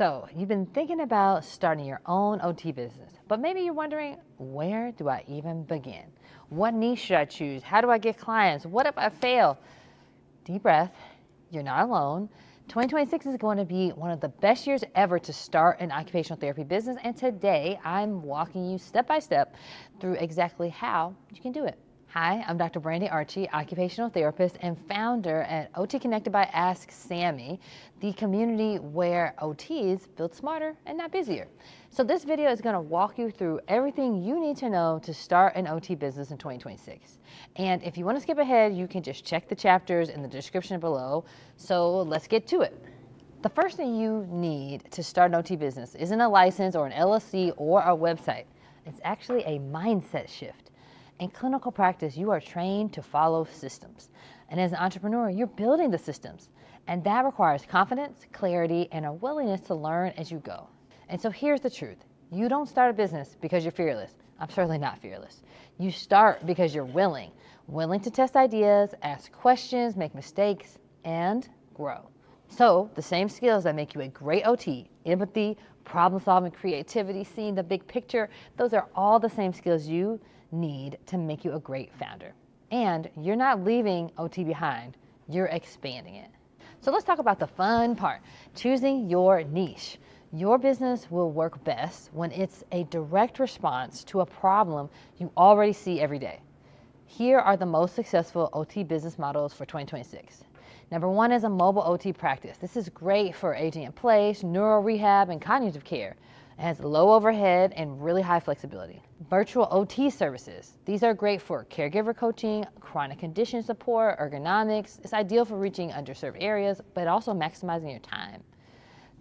So you've been thinking about starting your own OT business, but maybe you're wondering, where do I even begin? What niche should I choose? How do I get clients? What if I fail? Deep breath. You're not alone. 2026 is going to be one of the best years ever to start an occupational therapy business, and today I'm walking you step by step through exactly how you can do it. Hi, I'm Dr. Brandy Archie, occupational therapist and founder at OT Connected by AskSAMIE, the community where OTs build smarter and not busier. So this video is going to walk you through everything you need to know to start an OT business in 2026. And if you want to skip ahead, you can just check the chapters in the description below. So let's get to it. The first thing you need to start an OT business isn't a license or an LLC or a website. It's actually a mindset shift. In clinical practice, you are trained to follow systems. And as an entrepreneur, you're building the systems. And that requires confidence, clarity, and a willingness to learn as you go. And so here's the truth. You don't start a business because you're fearless. I'm certainly not fearless. You start because you're willing to test ideas, ask questions, make mistakes, and grow. So the same skills that make you a great OT, empathy, problem solving, creativity, seeing the big picture, those are all the same skills you need to make you a great founder. And you're not leaving OT behind, you're expanding it. So let's talk about the fun part, choosing your niche. Your business will work best when it's a direct response to a problem you already see every day. Here are the most successful OT business models for 2026. Number one is a mobile OT practice. This is great for aging in place, neuro rehab, and cognitive care. It has low overhead and really high flexibility. Virtual OT services. These are great for caregiver coaching, chronic condition support, ergonomics. It's ideal for reaching underserved areas, but also maximizing your time.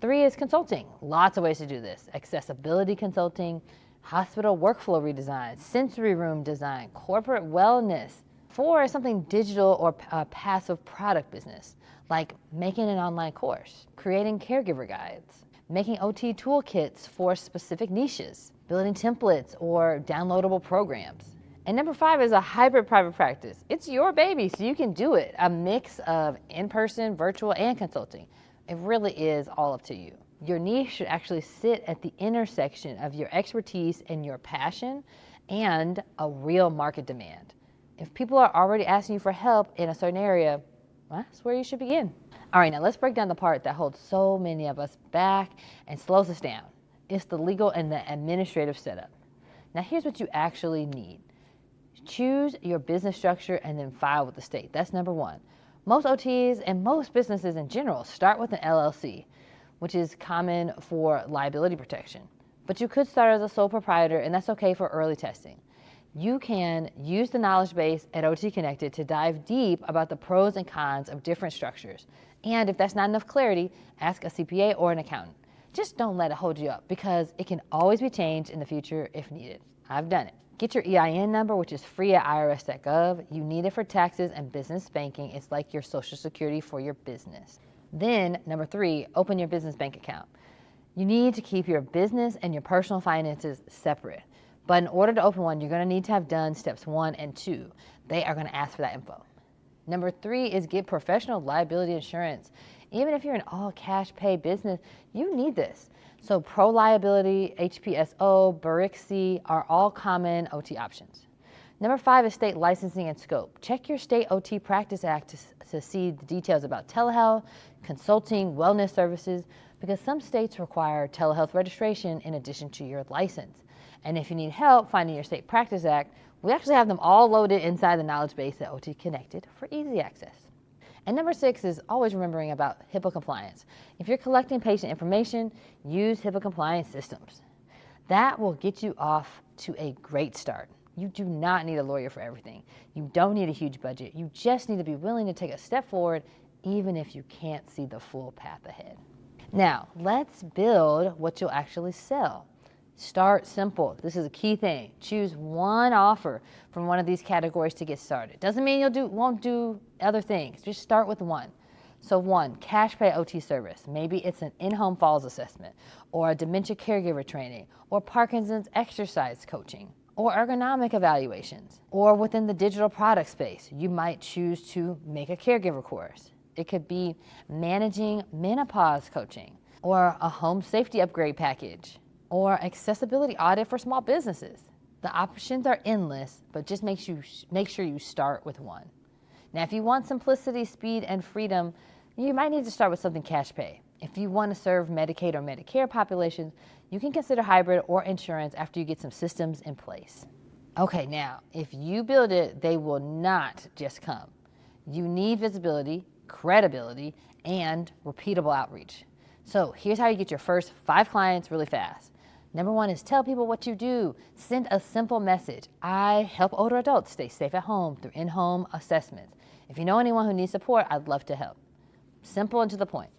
3 is consulting. Lots of ways to do this. Accessibility consulting, hospital workflow redesign, sensory room design, corporate wellness. 4 is something digital or a passive product business, like making an online course, creating caregiver guides, making OT toolkits for specific niches, building templates or downloadable programs. And number 5 is a hybrid private practice. It's your baby, so you can do it. A mix of in-person, virtual, and consulting. It really is all up to you. Your niche should actually sit at the intersection of your expertise and your passion and a real market demand. If people are already asking you for help in a certain area, well, that's where you should begin. All right, now let's break down the part that holds so many of us back and slows us down. It's the legal and the administrative setup. Now here's what you actually need. Choose your business structure and then file with the state. That's number 1. Most OTs and most businesses in general start with an LLC, which is common for liability protection. But you could start as a sole proprietor, and that's okay for early testing. You can use the knowledge base at OT Connected to dive deep about the pros and cons of different structures. And if that's not enough clarity, ask a CPA or an accountant. Just don't let it hold you up, because it can always be changed in the future if needed. I've done it. Get your EIN number, which is free at irs.gov. You need it for taxes and business banking. It's like your social security for your business. Then, number 3, open your business bank account. You need to keep your business and your personal finances separate. But in order to open one, you're going to need to have done steps 1 and 2. They are going to ask for that info. Number 3 is get professional liability insurance. Even if you're an all cash pay business, you need this. So pro liability, HPSO, BRICS are all common OT options. Number 5 is state licensing and scope. Check your state OT Practice Act to see the details about telehealth, consulting, wellness services, because some states require telehealth registration in addition to your license. And if you need help finding your state Practice Act, we actually have them all loaded inside the knowledge base at OT Connected for easy access. And number 6 is always remembering about HIPAA compliance. If you're collecting patient information, use HIPAA compliance systems. That will get you off to a great start. You do not need a lawyer for everything. You don't need a huge budget. You just need to be willing to take a step forward, even if you can't see the full path ahead. Now, let's build what you'll actually sell. Start simple. This is a key thing. Choose one offer from one of these categories to get started. Doesn't mean you won't do other things. Just start with one. So 1, cash pay OT service. Maybe it's an in-home falls assessment, or a dementia caregiver training, or Parkinson's exercise coaching, or ergonomic evaluations. Or within the digital product space, you might choose to make a caregiver course. It could be managing menopause coaching. or a home safety upgrade package, or accessibility audit for small businesses. The options are endless, but just make sure you start with one. Now, if you want simplicity, speed, and freedom, you might need to start with something cash pay. If you want to serve Medicaid or Medicare populations, you can consider hybrid or insurance after you get some systems in place. Okay, now, if you build it, they will not just come. You need visibility, credibility, and repeatable outreach. So here's how you get your first 5 clients really fast. Number 1 is tell people what you do. Send a simple message. I help older adults stay safe at home through in-home assessments. If you know anyone who needs support, I'd love to help. Simple and to the point.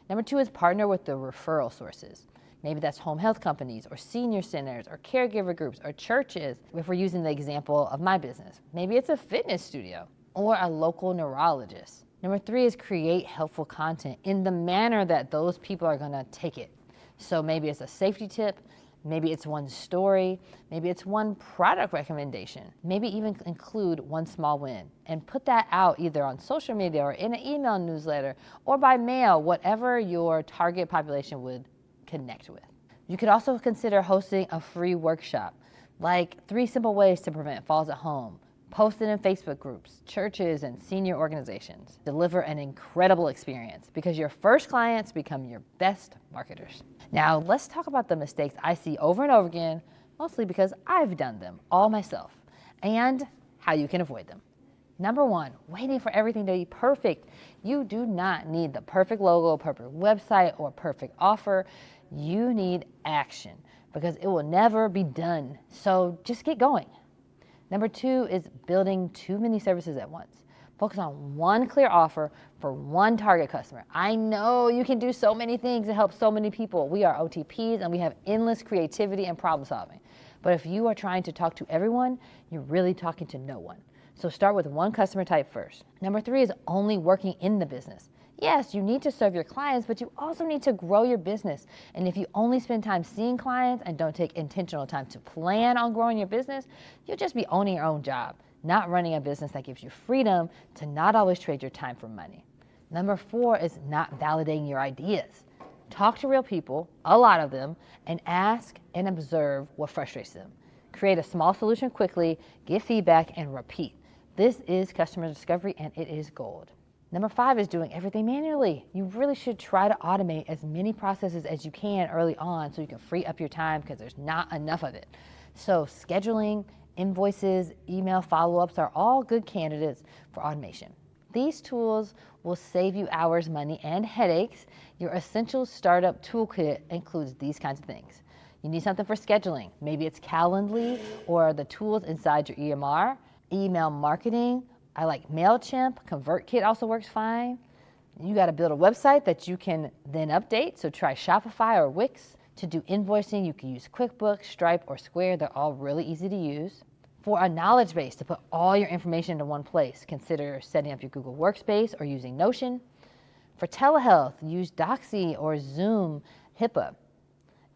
Number 2 is partner with the referral sources. Maybe that's home health companies or senior centers or caregiver groups or churches, if we're using the example of my business. Maybe it's a fitness studio or a local neurologist. Number 3 is create helpful content in the manner that those people are gonna take it. So maybe it's a safety tip, maybe it's one story, maybe it's one product recommendation, maybe even include one small win and put that out either on social media or in an email newsletter or by mail, whatever your target population would connect with. You could also consider hosting a free workshop, like 3 simple ways to prevent falls at home. Post it in Facebook groups, churches, and senior organizations. Deliver an incredible experience because your first clients become your best marketers. Now, let's talk about the mistakes I see over and over again, mostly because I've done them all myself, and how you can avoid them. Number 1, waiting for everything to be perfect. You do not need the perfect logo, perfect website, or perfect offer. You need action because it will never be done. So just get going. Number 2 is building too many services at once. Focus on one clear offer for one target customer. I know you can do so many things and help so many people. We are OTPs and we have endless creativity and problem solving. But if you are trying to talk to everyone, you're really talking to no one. So start with one customer type first. Number 3 is only working in the business. Yes, you need to serve your clients, but you also need to grow your business. And if you only spend time seeing clients and don't take intentional time to plan on growing your business, you'll just be owning your own job, not running a business that gives you freedom to not always trade your time for money. Number 4 is not validating your ideas. Talk to real people, a lot of them, and ask and observe what frustrates them. Create a small solution quickly, get feedback, and repeat. This is customer discovery, and it is gold. Number 5 is doing everything manually. You really should try to automate as many processes as you can early on so you can free up your time because there's not enough of it. So scheduling, invoices, email follow-ups are all good candidates for automation. These tools will save you hours, money, and headaches. Your essential startup toolkit includes these kinds of things. You need something for scheduling. Maybe it's Calendly or the tools inside your EMR. Email marketing. I like MailChimp. ConvertKit also works fine. You got to build a website that you can then update. So try Shopify or Wix. To do invoicing, you can use QuickBooks, Stripe, or Square. They're all really easy to use. For a knowledge base to put all your information into one place, consider setting up your Google Workspace or using Notion. For telehealth, use Doxy or Zoom, HIPAA.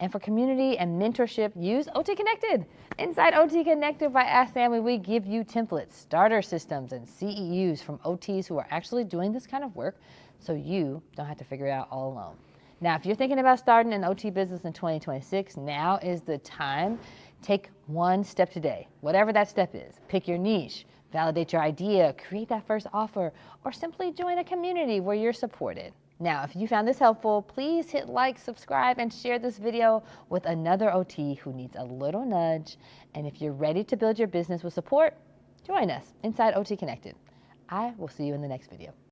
And for community and mentorship, use OT Connected. Inside OT Connected by AskSAMIE, we give you templates, starter systems, and CEUs from OTs who are actually doing this kind of work so you don't have to figure it out all alone. Now, if you're thinking about starting an OT business in 2026, now is the time. Take one step today, whatever that step is. Pick your niche, validate your idea, create that first offer, or simply join a community where you're supported. Now, if you found this helpful, please hit like, subscribe, and share this video with another OT who needs a little nudge. And if you're ready to build your business with support, join us inside OT Connected. I will see you in the next video.